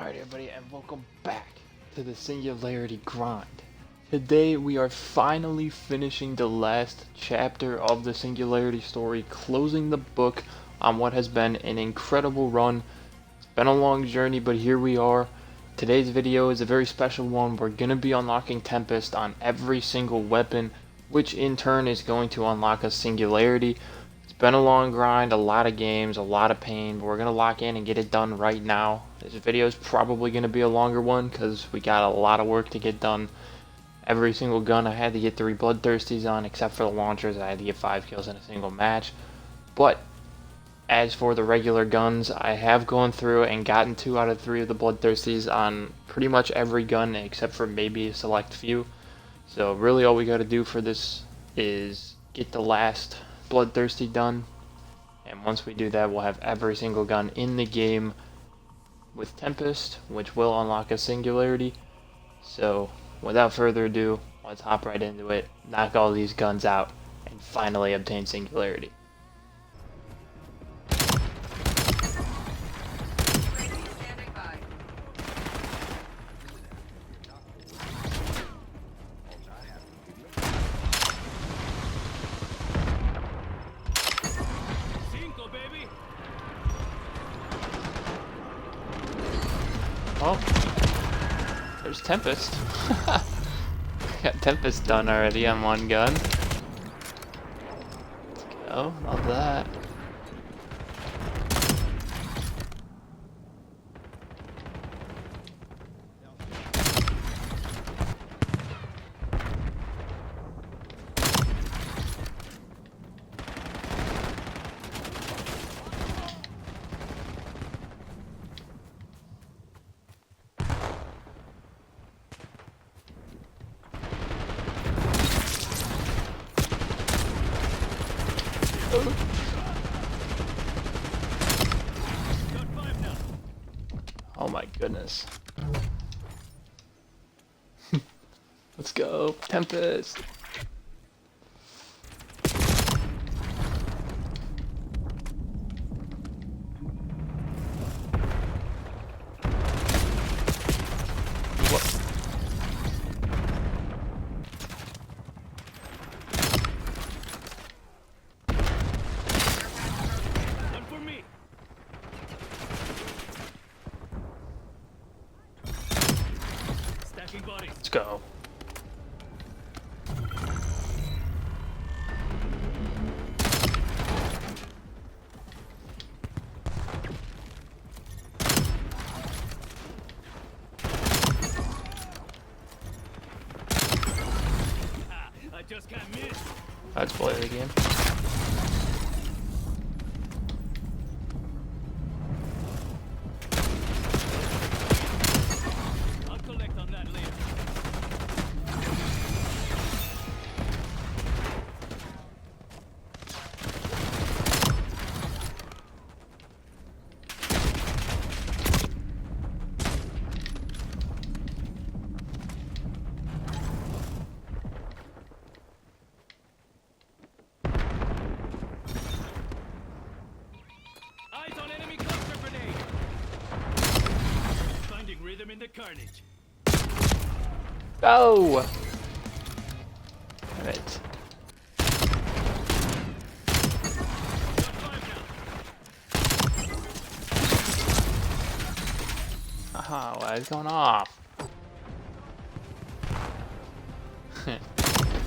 Alright everybody, and welcome back to the Singularity grind. Today we are finally finishing the last chapter of the Singularity story, closing the book on what has been an incredible run. It's been a long journey, but here we are. Today's video is a very special one. We're going to be unlocking Tempest on every single weapon, which in turn is going to unlock a Singularity. It's been a long grind, a lot of games, a lot of pain, but we're going to lock in and get it done right now. This video is probably going to be a longer one because we got a lot of work to get done. Every single gun I had to get 3 bloodthirsties on, except for the launchers. I had to get 5 kills in a single match. But as for the regular guns, I have gone through and gotten 2 out of 3 of the bloodthirsties on pretty much every gun except for maybe a select few. So really all we got to do for this is get the last bloodthirsty done, and once we do that we'll have every single gun in the game with Tempest, which will unlock a Singularity. So without further ado, let's hop right into it, knock all these guns out, and finally obtain Singularity. Oh, there's Tempest. Got Tempest done already on one gun. Let's go, love that. Oh my goodness. Let's go, Tempest. Let's go. I just can't miss. Let's play the game. I'll collect on that later. Eyes on enemy cluster grenade. Finding rhythm in the carnage. Go! Alright. Aha, why is going off?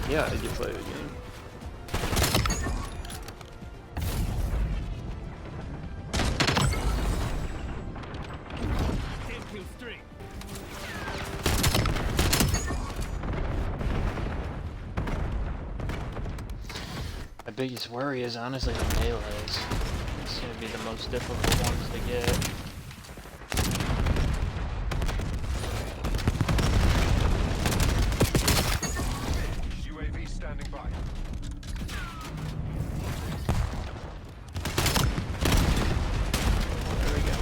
Yeah, you play the game. My biggest worry is honestly the melees. It's gonna be the most difficult ones to get. UAV standing by. There we go.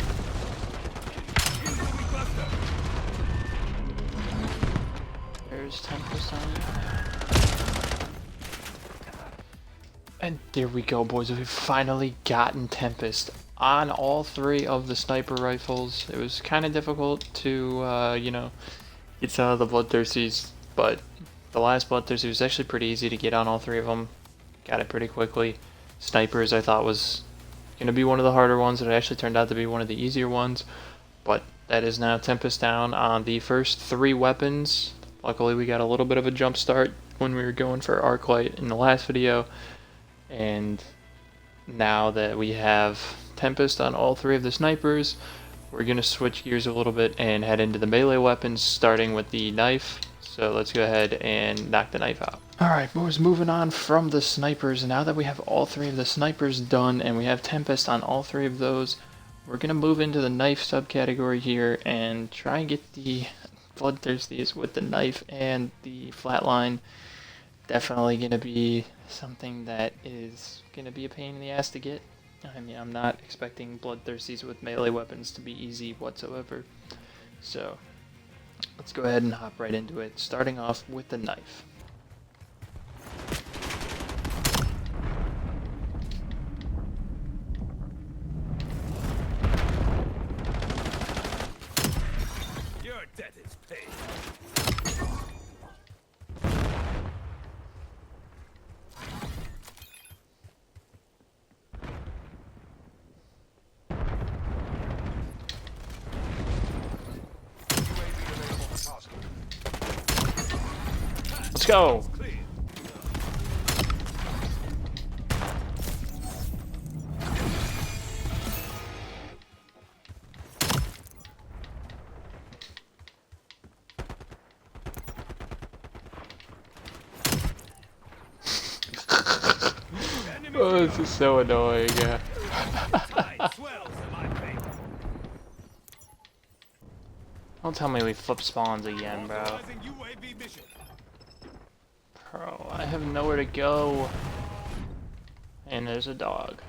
There's Tempest on it. And there we go, boys. We've finally gotten Tempest on all three of the sniper rifles. It was kind of difficult to, get some of the bloodthirsties, but the last bloodthirsty was actually pretty easy to get on all three of them. Got it pretty quickly. Snipers I thought was going to be one of the harder ones, but it actually turned out to be one of the easier ones. But that is now Tempest down on the first three weapons. Luckily we got a little bit of a jump start when we were going for Arclight in the last video, and now that we have Tempest on all three of the snipers, we're going to switch gears a little bit and head into the melee weapons, starting with the knife. So let's go ahead and knock the knife out. Alright boys, moving on from the snipers. Now that we have all three of the snipers done and we have Tempest on all three of those, we're going to move into the knife subcategory here and try and get the bloodthirsties with the knife and the flatline. Definitely going to be something that is going to be a pain in the ass to get. I mean, I'm not expecting bloodthirsties with melee weapons to be easy whatsoever. So let's go ahead and hop right into it, starting off with the knife. Your debt is paid. UAV available for tasking. Let's go! Clear. Oh, this is so annoying. Tide swells in my favor. Don't tell me we flip spawns again, bro. Authorizing UAV mission. Bro, I have nowhere to go. And there's a dog.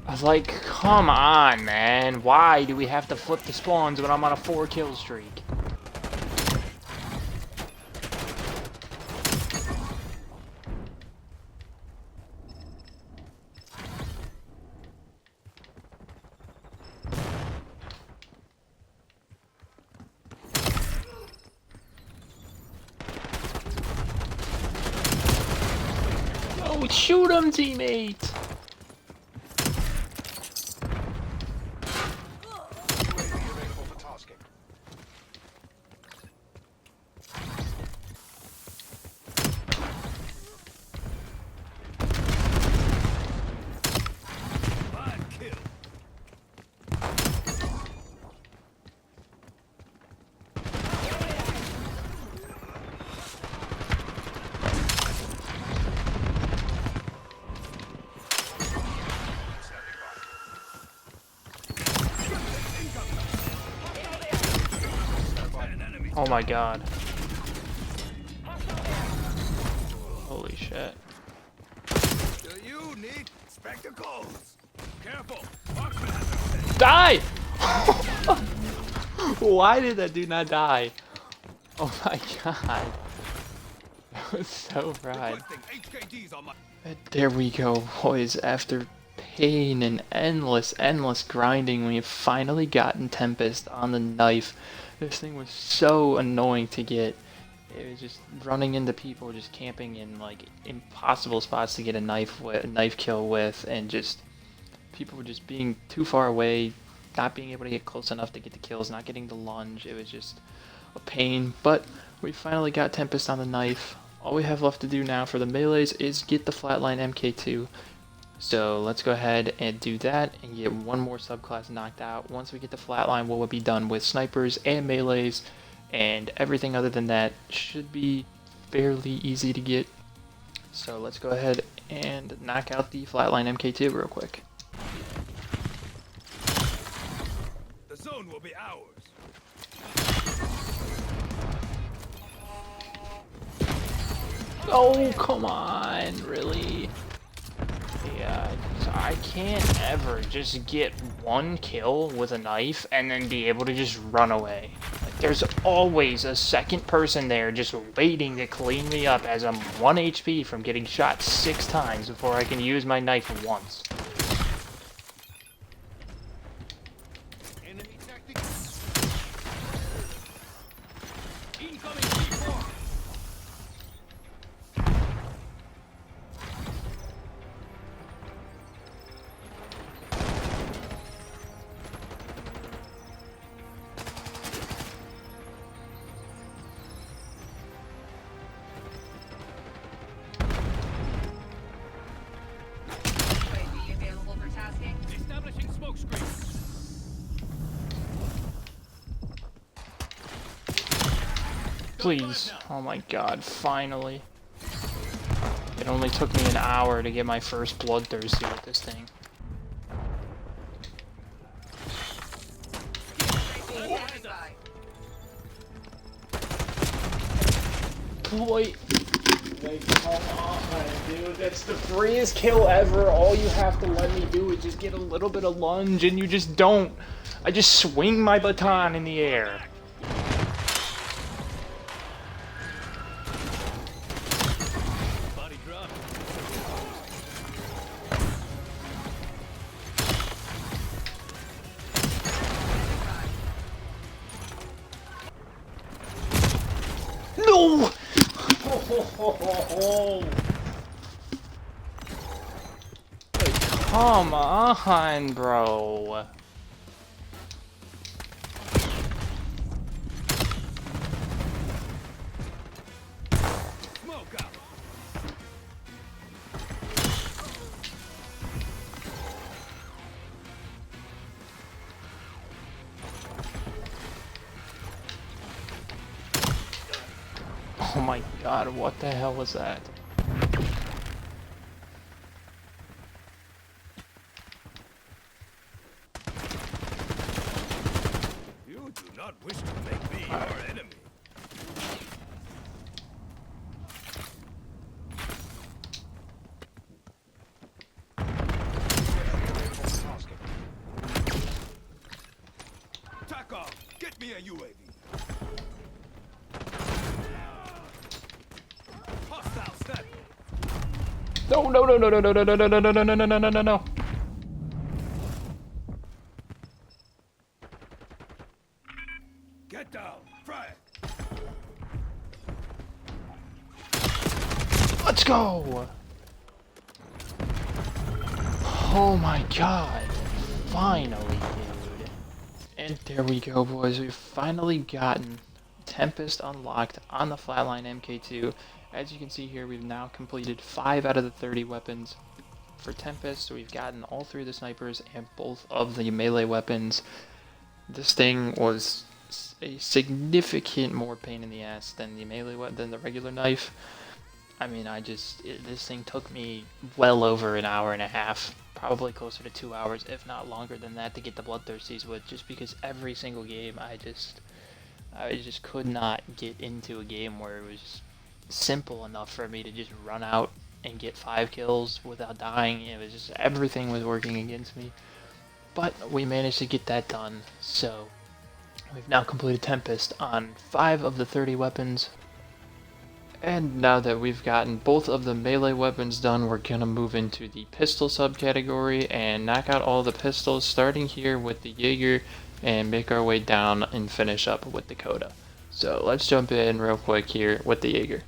I was like, come on, man. Why do we have to flip the spawns when I'm on a 4-kill streak? Oh, shoot him, teammate! UAV available for tasking. Bad kill. Standing by. An enemy. Oh my god. Holy shit. Do you need spectacles? Careful. Marksman has a Die! Why did that dude not die? Oh my god. That was so fried. requesting HKDs on my. There we go, boys. After pain and endless grinding, we have finally gotten Tempest on the knife. This thing was so annoying to get. It was just running into people, just camping in like impossible spots to get a knife kill with, and just people were just being too far away, not being able to get close enough to get the kills, not getting the lunge. It was just a pain, but we finally got Tempest on the knife. All we have left to do now for the melees is get the flatline MK2. So let's go ahead and do that and get one more subclass knocked out. Once we get the flatline, we'll be done with snipers and melees, and everything other than that should be fairly easy to get. So let's go ahead and knock out the flatline MK2 real quick. The zone will be ours. Oh, come on, really? Yeah, I can't ever just get one kill with a knife and then be able to just run away. Like, there's always a second person there just waiting to clean me up as I'm 1 HP from getting shot 6 times before I can use my knife once. Enemy tactics. Incoming C4. UAV available for tasking. Establishing smoke screen. Please. Oh my god, finally. It only took me an hour to get my first bloodthirsty with this thing. Standing by. Boy. Like, come on, dude. That's the freest kill ever. All you have to let me do is just get a little bit of lunge, and you just don't. I just swing my baton in the air. Body drop. No! Like, come on, bro. Smoke out. Oh my god, what the hell was that? You do not wish to make me your enemy. Available for tasking. Tack off. Get me a UAV. Hostile step. No, no, no, no, no, no, no, no, no, no, no, no, no, no, no, no, no. Get down. Fry it. Let's go! Oh my god. Finally, dude. And there we go, boys. We've finally gotten Tempest unlocked on the Flatline MK2. As you can see here, we've now completed 5 out of the 30 weapons for Tempest. So we've gotten all 3 of the snipers and both of the melee weapons. This thing was a significant more pain in the ass than the than the regular knife. I mean, this thing took me well over an hour and a half, probably closer to 2 hours, if not longer than that, to get the bloodthirsties with, just because every single game I just could not get into a game where it was simple enough for me to just run out and get 5 kills without dying. It was just, everything was working against me. But we managed to get that done, so we've now completed Tempest on 5 of the 30 weapons. And now that we've gotten both of the melee weapons done, we're gonna move into the pistol subcategory and knock out all the pistols, starting here with the Jaeger and make our way down and finish up with the Coda. So let's jump in real quick here with the Jaeger.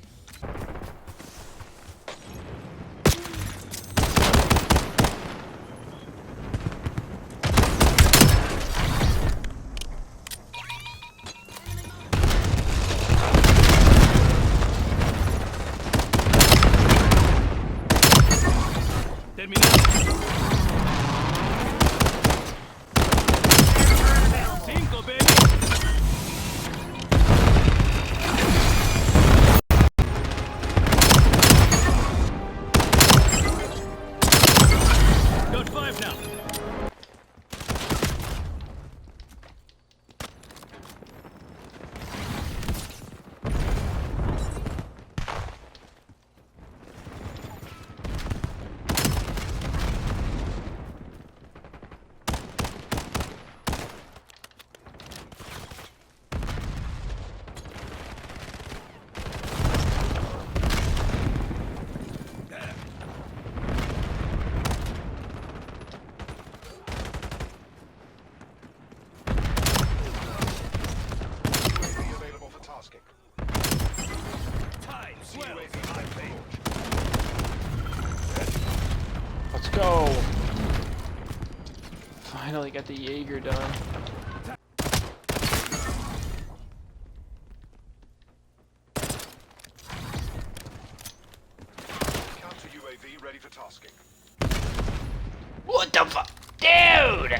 Terminado. Cinco, baby. finally got the Jaeger done. Counter UAV ready for tasking. What the fuck? Dude!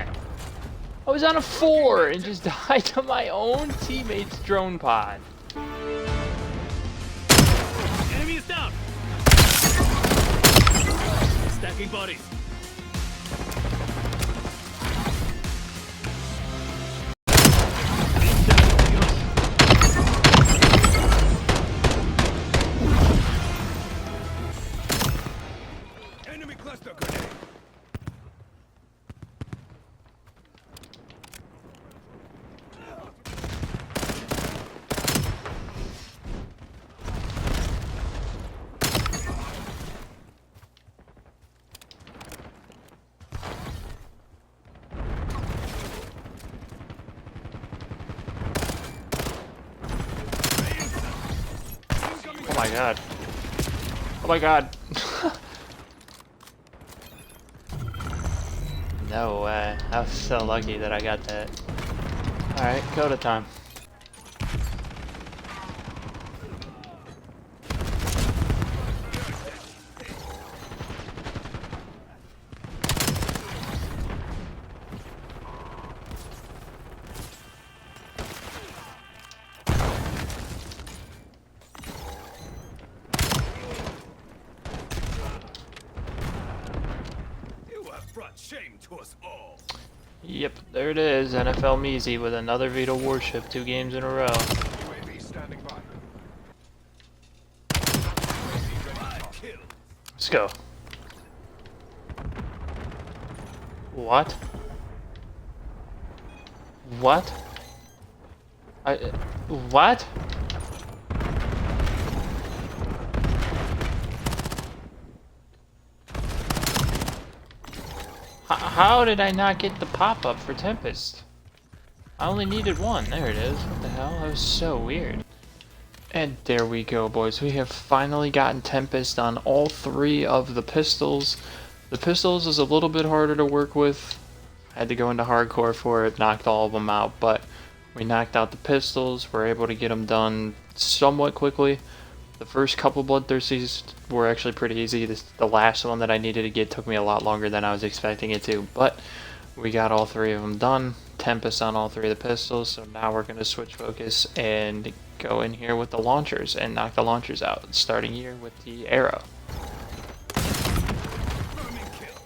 I was on a 4 and just died to my own teammate's drone pod. Enemy is down. Stacking bodies. Enemy cluster grenade. Oh my god. Oh my god. No way. I was so lucky that I got that. Alright, go to time. You have brought shame to us all. Yep, there it is. NFL Measy with another Vito Warship 2 games in a row. UAV standing by. UAV ready for tasking. Kill. Let's go. What? What? What? How did I not get the pop-up for Tempest? I only needed one. There it is. What the hell? That was so weird. And there we go, boys. We have finally gotten Tempest on all 3 of the pistols. The pistols is a little bit harder to work with. I had to go into hardcore for it, knocked all of them out, but we knocked out the pistols. We're able to get them done somewhat quickly. The first couple Bloodthirsties were actually pretty easy. The last one that I needed to get took me a lot longer than I was expecting it to, but we got all 3 of them done. Tempest on all 3 of the pistols, so now we're going to switch focus and go in here with the launchers and knock the launchers out, starting here with the arrow. Vermin kill.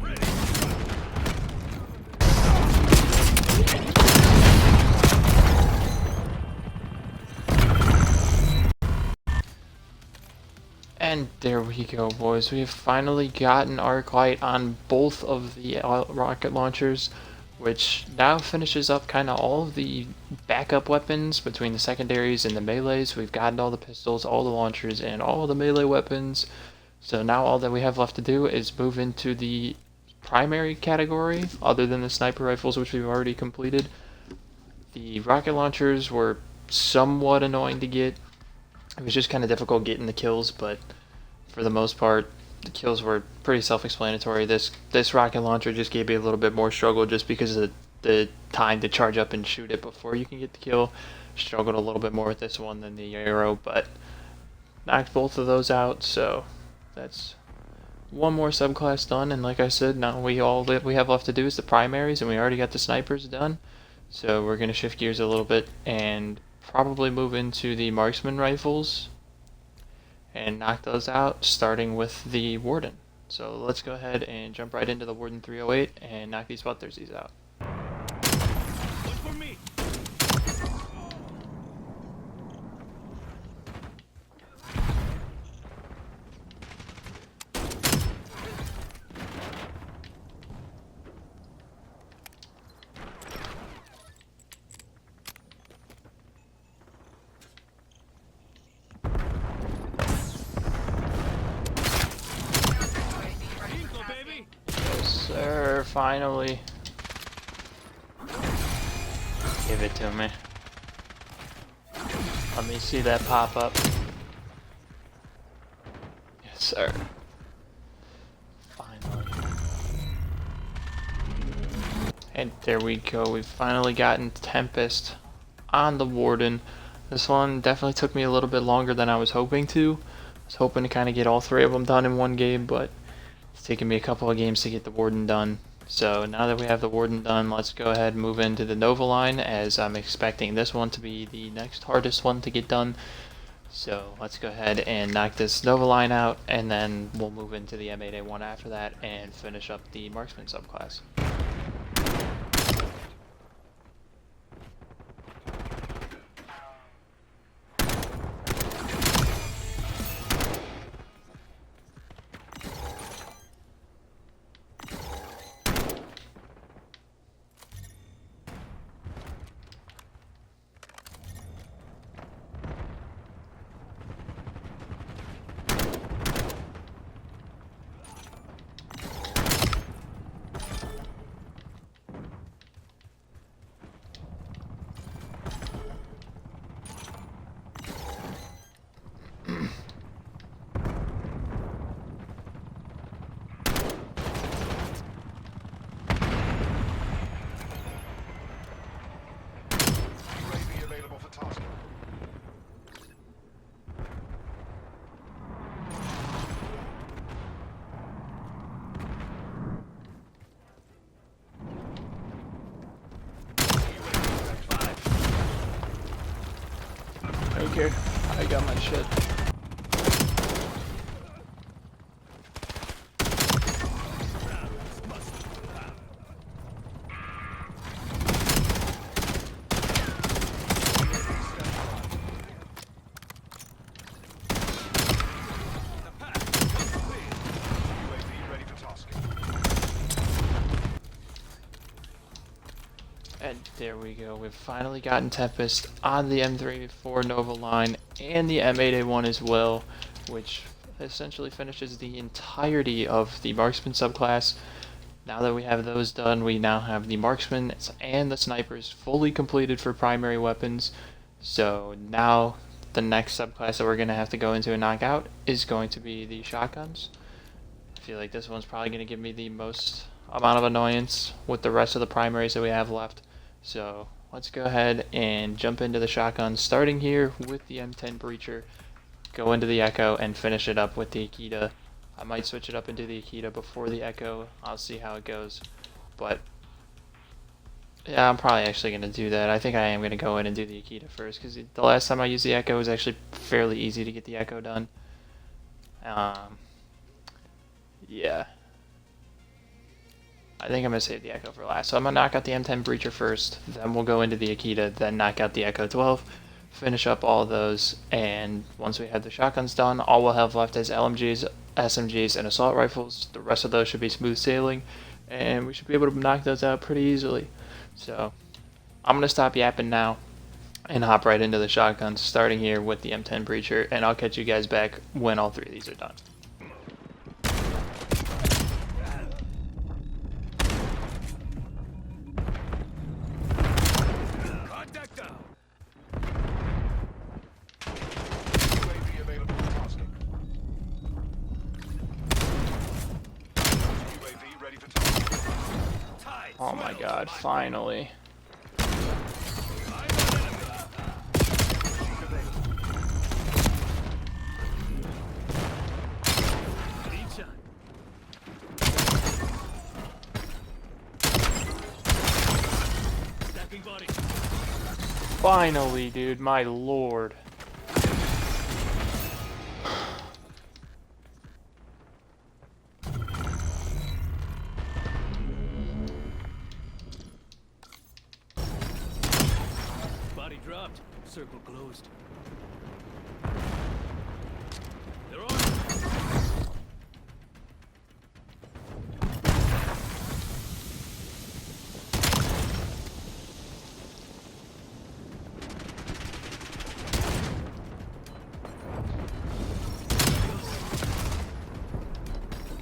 Ready. And there we go, boys. We have finally gotten arc light on both of the rocket launchers, which now finishes up kind of all of the backup weapons between the secondaries and the melees. We've gotten all the pistols, all the launchers, and all the melee weapons. So now all that we have left to do is move into the primary category, other than the sniper rifles, which we've already completed. The rocket launchers were somewhat annoying to get. It was just kind of difficult getting the kills, but for the most part, the kills were pretty self-explanatory. This rocket launcher just gave me a little bit more struggle just because of the time to charge up and shoot it before you can get the kill. Struggled a little bit more with this one than the arrow, but knocked both of those out, so that's one more subclass done. And like I said, now we have left to do is the primaries, and we already got the snipers done. So we're going to shift gears a little bit and probably move into the marksman rifles and knock those out, starting with the Warden. So let's go ahead and jump right into the Warden 308 and knock these Bloodthirsties out. Look for me. UAV ready for Go, tasking. baby. Yes, sir, finally. Give it to me. Let me see that pop up. sir. Finally. And there we go. We've finally gotten Tempest on the Warden. This one definitely took me a little bit longer than I was hoping to. I was hoping to kind of get all three of them done in one game, but it's taken me a couple of games to get the Warden done. So now that we have the Warden done, let's go ahead and move into the Nova line, as I'm expecting this one to be the next hardest one to get done. So let's go ahead and knock this Nova line out, and then we'll move into the M8A1 after that and finish up the Marksman subclass. UAV available for tasking. I don't care. I got my shit. UAV ready for tasking. And there we go. We've finally gotten Tempest on the M34 Nova line and the M8A1 as well, which essentially finishes the entirety of the Marksman subclass. Now that we have those done, we now have the Marksman and the Snipers fully completed for primary weapons. So now the next subclass that we're going to have to go into and knock out is going to be the shotguns. I feel like this one's probably going to give me the most amount of annoyance with the rest of the primaries that we have left. So let's go ahead and jump into the shotguns, starting here with the M10 Breacher, go into the Echo, and finish it up with the Akita. I might switch it up into the Akita before the Echo. I'll see how it goes. But yeah, I'm probably actually going to do that. I think I am going to go in and do the Akita first, because the last time I used the Echo, it was actually fairly easy to get the Echo done. Yeah. I think I'm going to save the Echo for last. So I'm going to knock out the M10 Breacher first, then we'll go into the Akita, then knock out the Echo 12, finish up all of those, and once we have the shotguns done, all we'll have left is LMGs, SMGs, and assault rifles. The rest of those should be smooth sailing, and we should be able to knock those out pretty easily. So I'm going to stop yapping now and hop right into the shotguns, starting here with the M10 Breacher, and I'll catch you guys back when all three of these are done. Contact down. UAV available for tasking. UAV ready for tasking. Tight. Oh my god, finally. Lead shot. Stacking body. Finally, dude, my lord. Body dropped. Circle closed. They're on.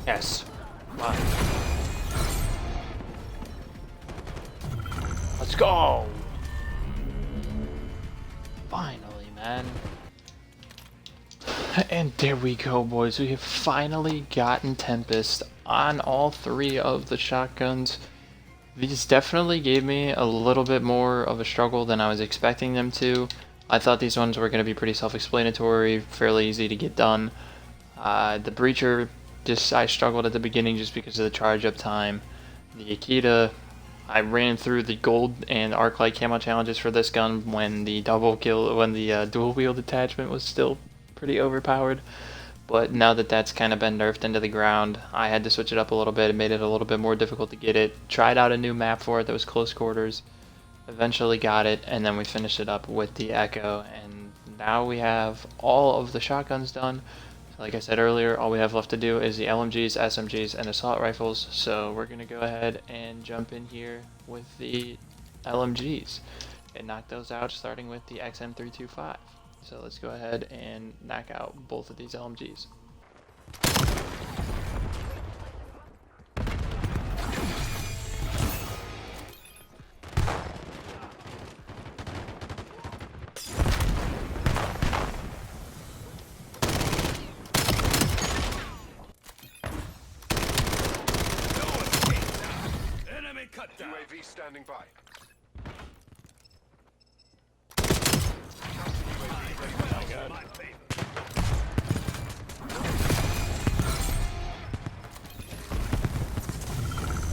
Yes. Come on. Let's go. Finally, man. And there we go, boys. We have finally gotten Tempest on all three of the shotguns. These definitely gave me a little bit more of a struggle than I was expecting them to. I thought these ones were going to be pretty self-explanatory, fairly easy to get done. The Breacher, I struggled at the beginning just because of the charge up time. The Akita, I ran through the gold and arc light camo challenges for this gun when the dual wield attachment was still pretty overpowered. But now that that's kind of been nerfed into the ground, I had to switch it up a little bit. It made it a little bit more difficult to get it. Tried out a new map for it that was close quarters. Eventually got it, and then we finished it up with the Echo. And now we have all of the shotguns done. Like I said earlier, all we have left to do is the LMGs, SMGs, and assault rifles. So we're going to go ahead and jump in here with the LMGs and knock those out, starting with the XM325. So let's go ahead and knock out both of these LMGs. Enemy cut down. UAV standing by. My favor.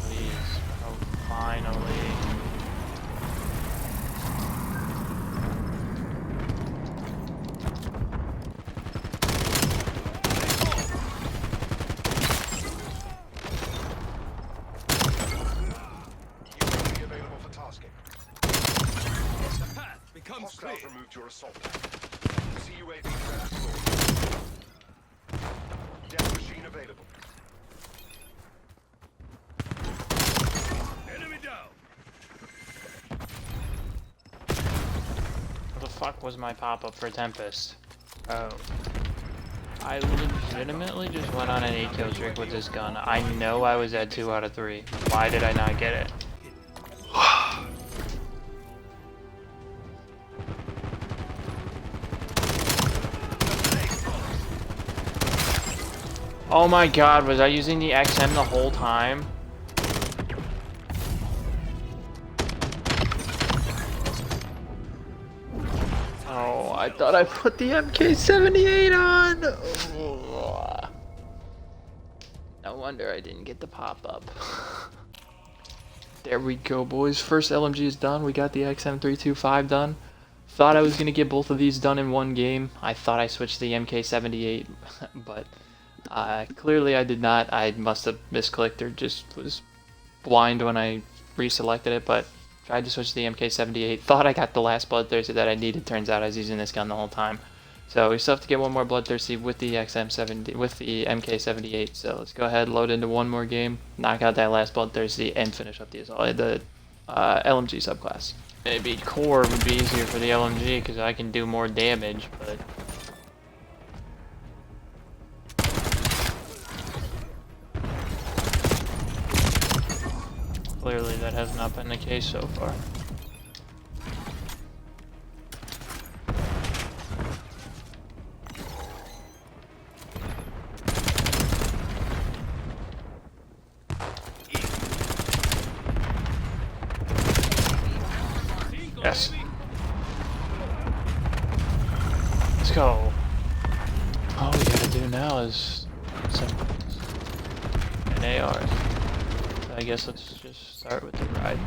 Please. Oh, finally. UAV available for tasking. The path becomes clear. Hostiles removed your assault. CUAV transport. Gas machine available. Enemy down. What the fuck was my pop-up for Tempest? Oh. I legitimately just went on an 8-kill streak with this gun. I know I was at 2 out of 3. Why did I not get it? Oh my god, was I using the XM the whole time? Oh, I thought I put the MK78 on! Oh. No wonder I didn't get the pop-up. There we go, boys. First LMG is done. We got the XM325 done. Thought I was going to get both of these done in one game. I thought I switched to the MK78, but clearly I did not. I must have misclicked or just was blind when I reselected it, but tried to switch to the MK78. Thought I got the last Bloodthirsty that I needed. Turns out I was using this gun the whole time. So we still have to get one more Bloodthirsty with the MK78. So let's go ahead, load into one more game, knock out that last Bloodthirsty, and finish up the LMG subclass. Maybe core would be easier for the LMG because I can do more damage, but clearly that has not been the case so far. Yes. Let's go. All we gotta do now is an AR. So I guess let's just start with the ride.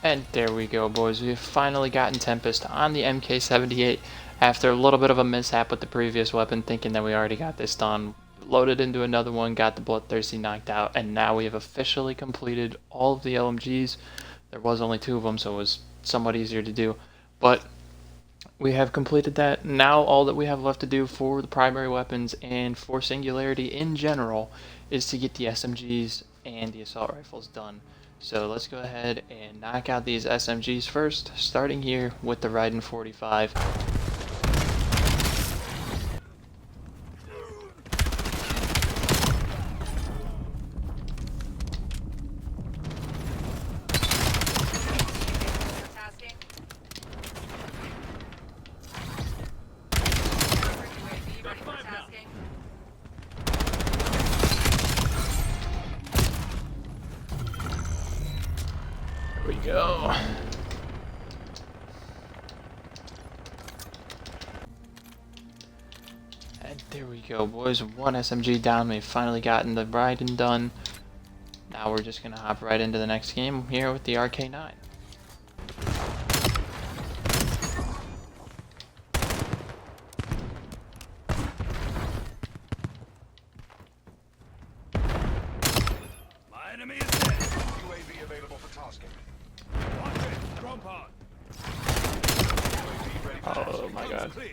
And there we go, boys. We've finally gotten Tempest on the MK78 after a little bit of a mishap with the previous weapon, thinking that we already got this done. Loaded into another one, got the Bloodthirsty knocked out, and now we have officially completed all of the LMGs. There was only 2 of them, so it was somewhat easier to do. But we have completed that. Now all that we have left to do for the primary weapons and for Singularity in general is to get the SMGs and the assault rifles done. So let's go ahead and knock out these SMGs first, starting here with the Raiden 45. there we go, boys. One SMG down. We've finally gotten the riding done. Now we're just gonna hop right into the next game here with the RK9. My enemy is dead. UAV available for tasking. Watch it. Drone pod. UAV ready for Oh tasking. my god. Clear.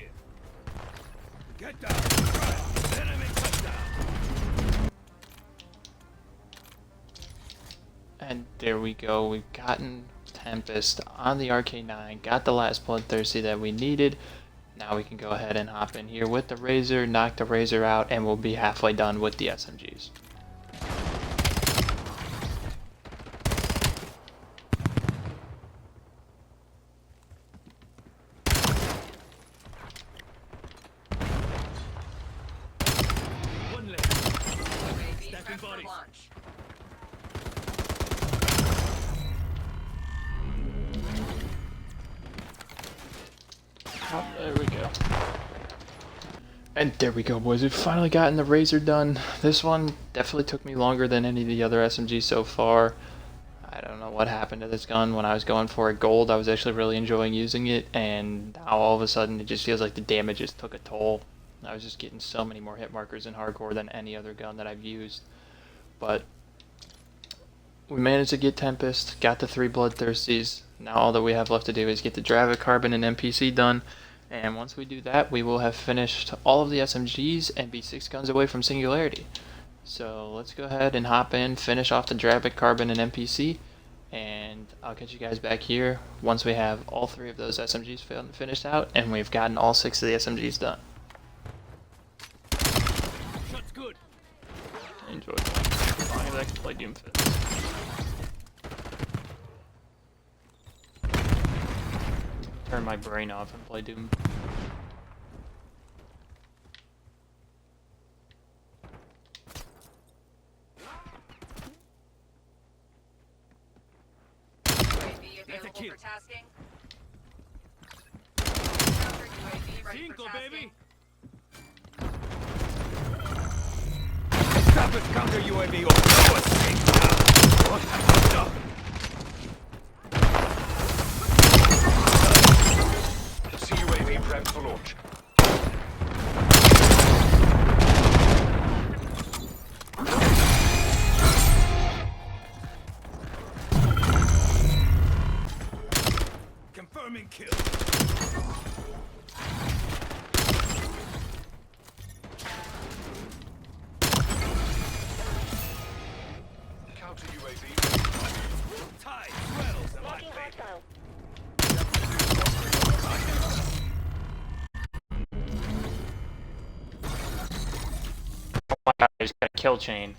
Get down. Right. Enemy touchdown. And there we go. We've gotten Tempest on the RK9. Got the last Bloodthirsty that we needed. Now we can go ahead and hop in here with the Razor, knock the Razor out, and we'll be halfway done with the SMGs. One leg. UAV Stacking prep for bodies. launch. Oh, there we go. And there we go, boys. We've finally gotten the Razor done. This one definitely took me longer than any of the other SMGs so far. I don't know what happened to this gun. When I was going for a gold, I was actually really enjoying using it, and now all of a sudden it just feels like the damage just took a toll. I was just getting so many more hit markers in hardcore than any other gun that I've used. But we managed to get Tempest, got the 3 Bloodthirsties. Now all that we have left to do is get the Dravik Carbon and NPC done. And once we do that, we will have finished all of the SMGs and be 6 guns away from Singularity. So let's go ahead and hop in, finish off the Dravik Carbon and NPC, and I'll catch you guys back here once we have all 3 of those SMGs finished out and we've gotten all 6 of the SMGs done. Shot's good. Enjoy. As long as I can play Doomfist. Turn my brain off and play Doom. UAV available kill. for tasking. Counter UAV ready for Cinco, tasking. baby. Tempest counter UAV on CUAV prepped for launch. Confirming kill. Counter UAV. Tide swells in my favor. Oh my god, he's got a kill chain.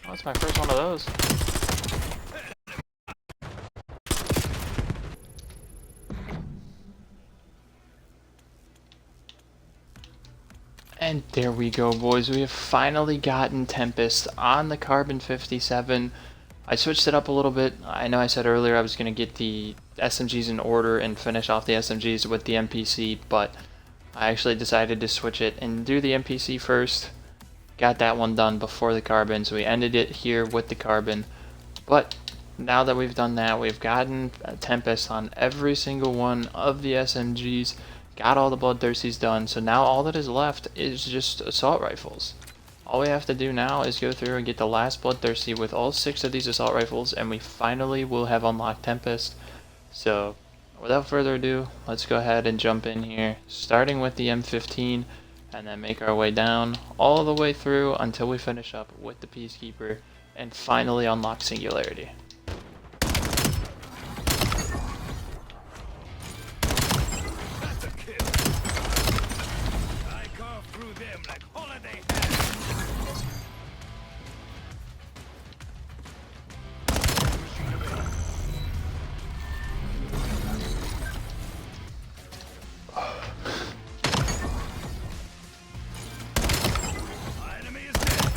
Oh, it's my first one of those. And there we go, boys. We have finally gotten Tempest on the Carbon 57. I switched it up a little bit. I know I said earlier I was going to get the SMGs in order and finish off the SMGs with the NPC, but I actually decided to switch it and do the NPC first. Got that one done before the Carbon, so we ended it here with the Carbon. But now that we've done that, we've gotten Tempest on every single one of the SMGs. Got all the Bloodthirsties done, so now all that is left is just assault rifles. All we have to do now is go through and get the last Bloodthirsty with all 6 of these assault rifles, and we finally will have unlocked Tempest. So, without further ado, let's go ahead and jump in here, starting with the M15, and then make our way down all the way through until we finish up with the Peacekeeper, and finally unlock Singularity. That's a kill. I carve through them like holiday hands. My enemy is dead.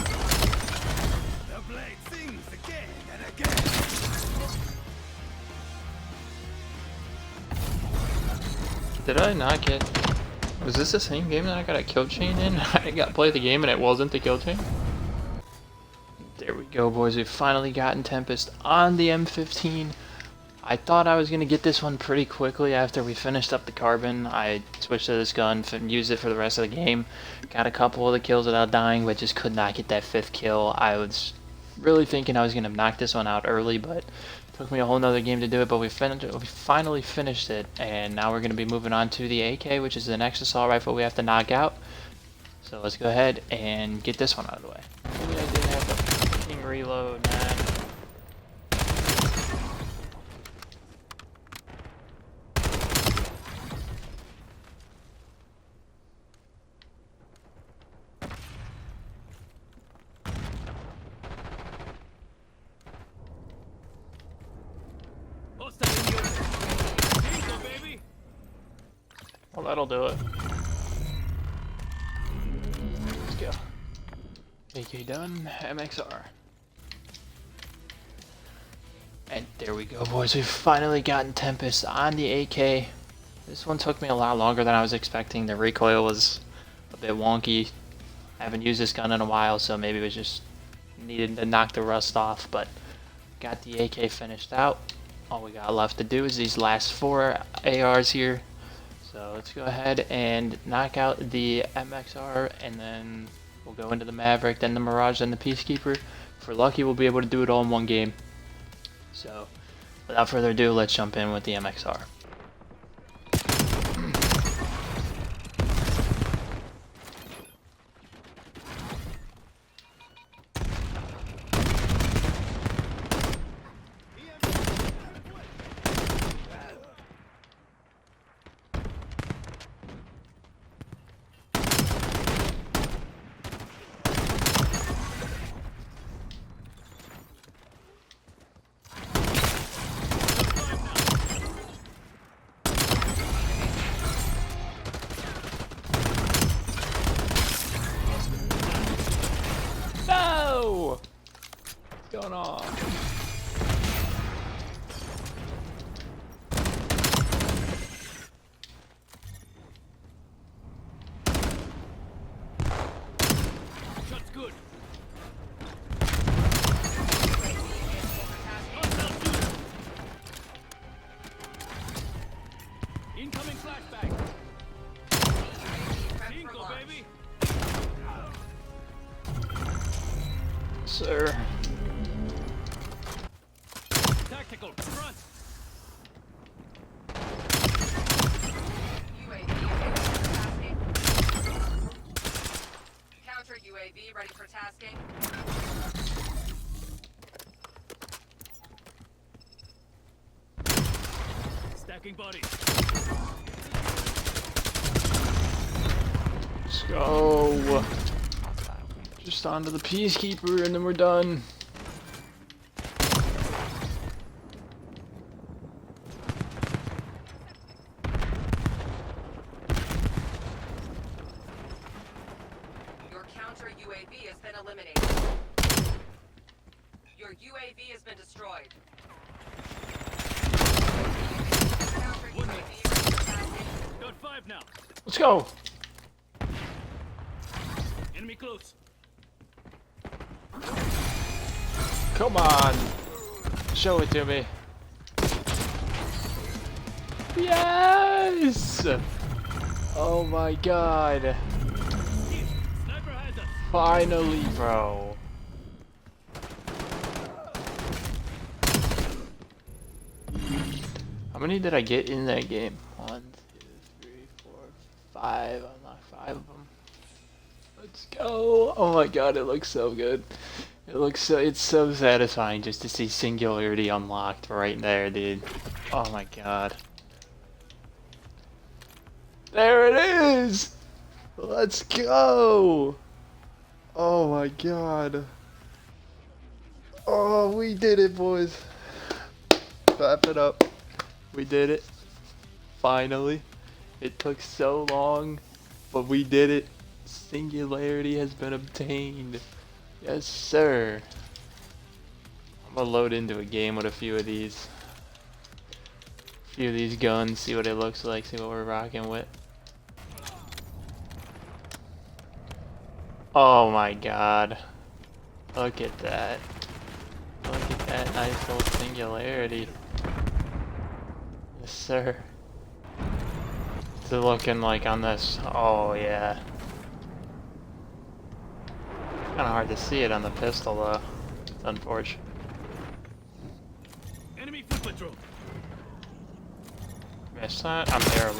The blade sings again. Did I not get... Was this the same game that I got a kill chain in? I got played the game and it wasn't the kill chain? There we go, boys. We've finally gotten Tempest on the M15. I thought I was going to get this one pretty quickly after we finished up the carbon. I switched to this gun and used it for the rest of the game. Got a couple of the kills without dying, but just could not get that 5th kill. I was really thinking I was going to knock this one out early, but it took me a whole nother game to do it. But we finally finished it, and now we're going to be moving on to the AK, which is the next assault rifle we have to knock out. So let's go ahead and get this one out of the way. Maybe I did have to fucking reload, man. Bingo, baby. Well, that'll do it. Let's go. AK done, MXR. And there we go, boys. We've finally gotten Tempest on the AK. This one took me a lot longer than I was expecting. The recoil was a bit wonky. I haven't used this gun in a while, so maybe it was just needed to knock the rust off, but got the AK finished out. All we got left to do is these last 4 ARs here. So let's go ahead and knock out the MXR, and then we'll go into the Maverick, then the Mirage, then the Peacekeeper. If we're lucky, we'll be able to do it all in one game. So without further ado, let's jump in with the MXR. No! What's going on? Shot's good. Incoming flashbang. Bingo, baby. Sir. Tactical front. UAV ready for tasking. Counter UAV ready for tasking. Stacking bodies. Let's go. Just onto the Peacekeeper and then we're done. Your counter UAV has been eliminated. Your UAV has been destroyed. Counter UAV ready for tasking. Got 5 now. Let's go. Enemy close. Come on. Show it to me. Yes! Oh my god. Sniper has us. Finally, bro. How many did I get in that game? 1, 2, 3, 4, 5. Unlocked 5 of them. Let's go. Oh my god, it looks so good. It's so satisfying just to see Singularity unlocked right there, dude. Oh my god. There it is! Let's go! Oh my god. Oh, we did it, boys. Clap it up. We did it. Finally. It took so long, but we did it. Singularity has been obtained. Yes, sir. I'm gonna load into a game with a few of these. few of these guns, see what it looks like, see what we're rocking with. Oh my god. Look at that. Look at that nice little Singularity. Yes, sir. What's it looking like on this? Oh, yeah. Kinda hard to see it on the pistol, though. It's unfortunate. Enemy foot patrol. Missed that? I'm terrible.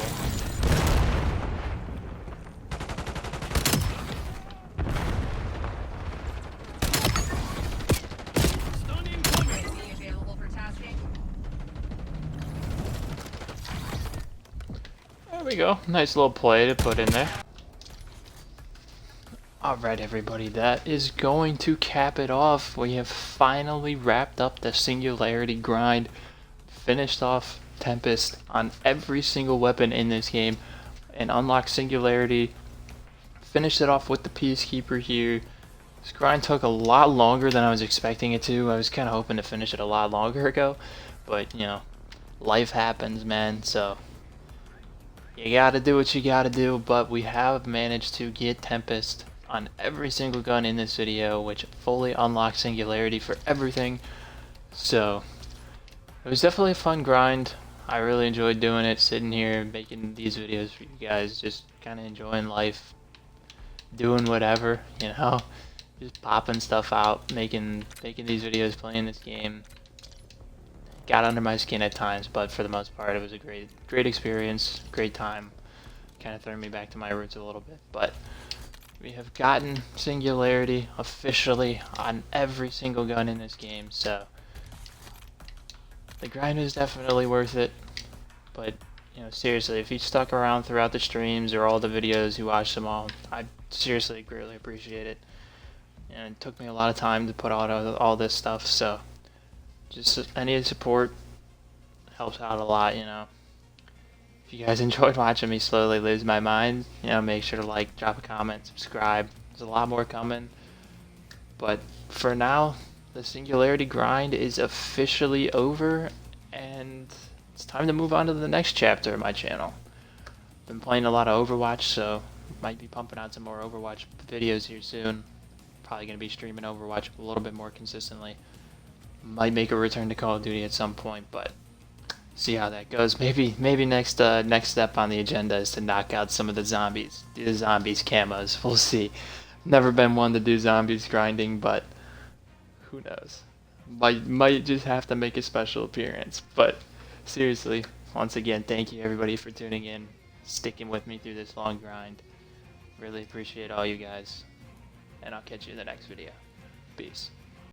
Stun incoming. UAV available for tasking. There we go. Nice little play to put in there. Alright everybody, that is going to cap it off. We have finally wrapped up the Singularity grind. Finished off Tempest on every single weapon in this game. And unlocked Singularity. Finished it off with the Peacekeeper here. This grind took a lot longer than I was expecting it to. I was kind of hoping to finish it a lot longer ago. But, you know, life happens, man. So, you gotta do what you gotta do. But we have managed to get Tempest on every single gun in this video, which fully unlocks Singularity for everything. So it was definitely a fun grind. I really enjoyed doing it, sitting here making these videos for you guys, just kind of enjoying life, doing whatever, you know, just popping stuff out, making these videos, playing this game. Got under my skin at times, but for the most part it was a great experience, great time. Kind of threw me back to my roots a little bit, but we have gotten Singularity officially on every single gun in this game, so the grind is definitely worth it. But, you know, seriously, if you stuck around throughout the streams or all the videos, you watched them all, I seriously greatly appreciate it. And it took me a lot of time to put out all this stuff, so just any support helps out a lot, you know. If you guys enjoyed watching me slowly lose my mind, you know, make sure to like, drop a comment, subscribe. There's a lot more coming. But for now, the Singularity grind is officially over, and it's time to move on to the next chapter of my channel. Been playing a lot of Overwatch, so might be pumping out some more Overwatch videos here soon. Probably going to be streaming Overwatch a little bit more consistently. Might make a return to Call of Duty at some point, but see how that goes. Maybe next step on the agenda is to knock out some of the zombies. Do the zombies camos. We'll see. Never been one to do zombies grinding, but who knows? Might just have to make a special appearance. But seriously, once again, thank you everybody for tuning in, sticking with me through this long grind. Really appreciate all you guys, and I'll catch you in the next video. Peace.